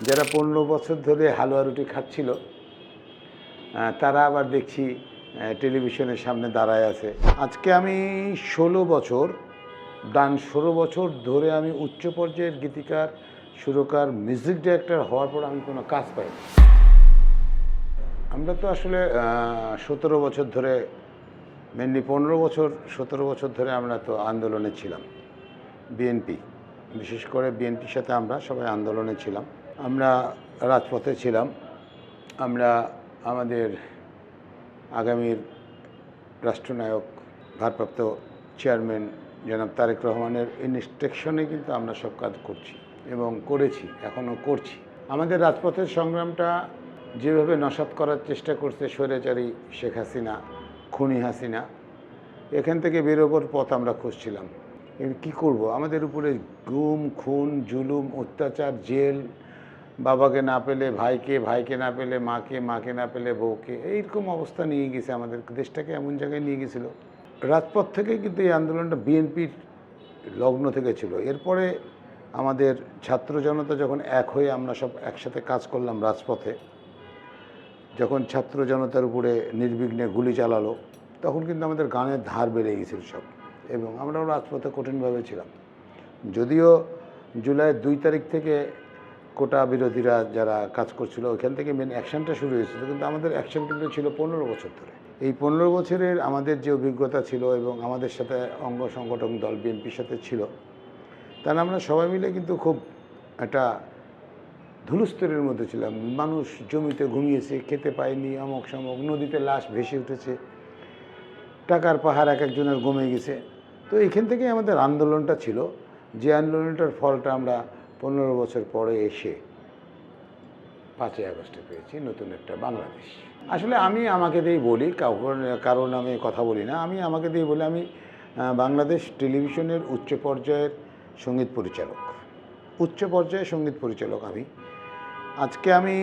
যারা 15 বছর ধরে হালুয়া রুটি খাচ্ছিল তারা আবার দেখছি টেলিভিশনের সামনে দাঁড়ায় আছে। আজকে আমি 16 বছর, ডান 16 বছর ধরে আমি উচ্চ পর্যায়ের গীতিকার, সুরকার, মিউজিক ডাইরেক্টর হওয়ার পর আমি কোনো কাজ পাইনি। আমরা তো আসলে 17 বছর ধরে, মেনলি 15 বছর 17 বছর ধরে আমরা তো আন্দোলনে ছিলাম। বিএনপি, বিশেষ করে বিএনপির সাথে আমরা সবাই আন্দোলনে ছিলাম। আমরা রাজপথে ছিলাম। আমরা আমাদের আগামীর রাষ্ট্রনায়ক, ভারপ্রাপ্ত চেয়ারম্যান জনাব তারেক রহমানের ইনস্ট্রাকশনে কিন্তু আমরা সব কাজ করছি এবং করেছি, এখনও করছি। আমাদের রাজপথের সংগ্রামটা যেভাবে নস্যাৎ করার চেষ্টা করছে স্বৈরাচারী শেখ হাসিনা, খুনি হাসিনা, এখান থেকে বেরোবার পথ আমরা খুঁজছিলাম। কী করব? আমাদের উপরে গুম, খুন, জুলুম, অত্যাচার, জেল, বাবাকে না পেলে ভাইকে, ভাইকে না পেলে মাকে, মাকে না পেলে বউকে, এইরকম অবস্থা নিয়ে গেছে আমাদের দেশটাকে, এমন জায়গায় নিয়ে গেছিলো। রাজপথ থেকে কিন্তু এই আন্দোলনটা বিএনপির লগ্ন থেকে ছিল। এরপরে আমাদের ছাত্র জনতা যখন এক হয়ে আমরা সব একসাথে কাজ করলাম রাজপথে, যখন ছাত্র জনতার উপরে নির্বিঘ্নে গুলি চালালো, তখন কিন্তু আমাদের গানের ধার বেড়ে গেছিল সব, এবং আমরাও রাজপথে কঠিনভাবে ছিলাম। যদিও জুলাইয়ের 2 তারিখ থেকে কোটা বিরোধীরা যারা কাজ করছিল ওইখান থেকে মেন অ্যাকশানটা শুরু হয়েছিল, কিন্তু আমাদের অ্যাকশান কিন্তু ছিল 15 বছর ধরে। এই 15 বছরের আমাদের যে অভিজ্ঞতা ছিল এবং আমাদের সাথে অঙ্গ সংগঠন দল বিএনপির সাথে ছিল, তাহলে আমরা সবাই মিলে কিন্তু খুব একটা ধুলুস্তরের মধ্যে ছিলাম। মানুষ জমিতে ঘুমিয়েছে, খেতে পায়নি, অমক সমক, নদীতে লাশ ভেসে উঠেছে, টাকার পাহাড় এক একজনের গমে গেছে। তো এখান থেকেই আমাদের আন্দোলনটা ছিল, যে আন্দোলনটার ফলটা আমরা 15 বছর পরে এসে 5ই আগস্টে পেয়েছি, নতুন একটা বাংলাদেশ। আসলে আমি আমাকে দিয়েই বলি, কারণ আমি কথা বলি না, আমি আমাকে দিয়ে বলি, আমি বাংলাদেশ টেলিভিশনের উচ্চ পর্যায়ের সঙ্গীত পরিচালক, উচ্চ পর্যায়ের সঙ্গীত পরিচালক আমি। আজকে আমি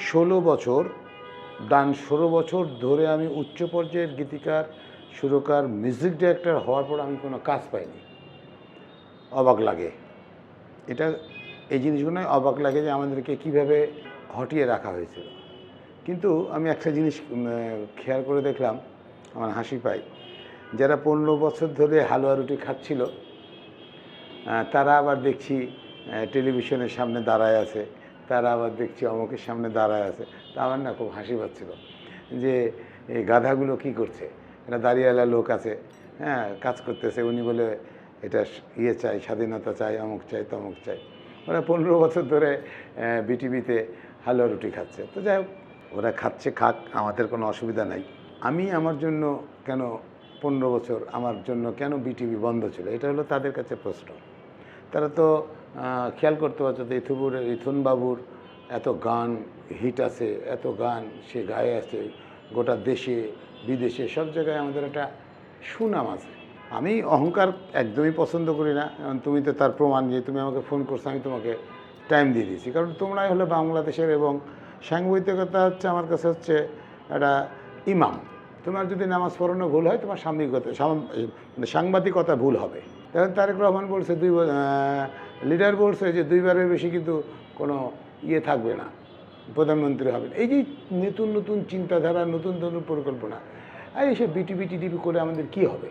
16 বছর, ডান 16 বছর ধরে আমি উচ্চ পর্যায়ের গীতিকার, সুরকার, মিউজিক ডাইরেক্টর হওয়ার পর আমি কোনো কাজ পাইনি। অবাক লাগে এটা, এই জিনিসগুলোই অবাক লাগে যে আমাদেরকে কীভাবে হটিয়ে রাখা হয়েছিল। কিন্তু আমি একটা জিনিস খেয়াল করে দেখলাম, আমার হাসি পায়, যারা 15 বছর ধরে হালুয়া রুটি খাচ্ছিল তারা আবার দেখছি টেলিভিশনের সামনে দাঁড়ায় আছে, তারা আবার দেখছি অমুকের সামনে দাঁড়ায় আছে। তা আমার না খুব হাসি পাচ্ছিল যে এই গাধাগুলো কী করছে। একটা দাঁড়িয়েওয়ালা লোক আছে, হ্যাঁ, কাজ করতেছে, উনি বলে এটা ইয়ে চাই, স্বাধীনতা চাই, অমুক চাই, তমুক চাই। ওরা 15 বছর ধরে বিটিভিতে হালুয়া রুটি খাচ্ছে। তো যাই হোক, ওরা খাচ্ছে, খাক, আমাদের কোনো অসুবিধা নাই। আমি আমার জন্য কেন 15 বছর আমার জন্য কেন বিটিভি বন্ধ ছিল, এটা হলো তাদের কাছে প্রশ্ন। তারা তো খেয়াল করতে পারছে তো ইথুন বাবুর এত গান হিট আছে, এত গান সে গায়ে আছে, গোটা দেশে বিদেশে সব জায়গায় আমাদের একটা সুনাম আছে। আমি অহংকার একদমই পছন্দ করি না, কারণ তুমি তো তার প্রমাণ, যে তুমি আমাকে ফোন করছো, আমি তোমাকে টাইম দিয়ে দিয়েছি, কারণ তোমরাই হলো বাংলাদেশের, এবং সাংবাদিকতা হচ্ছে আমার কাছে হচ্ছে একটা ইমাম। তোমার যদি নামাজ পড়ানো ভুল হয়, তোমার সাংবাদিকতা ভুল হবে। দেখেন তারেক রহমান বলছে, লিডার বলছে যে 2বারের বেশি কিন্তু কোনো ইয়ে থাকবে না, প্রধানমন্ত্রী হবেন। এই যে নতুন নতুন চিন্তাধারা, নতুন নতুন পরিকল্পনা, আর এইসব বিটিভি টিটিভি করে আমাদের কি হবে?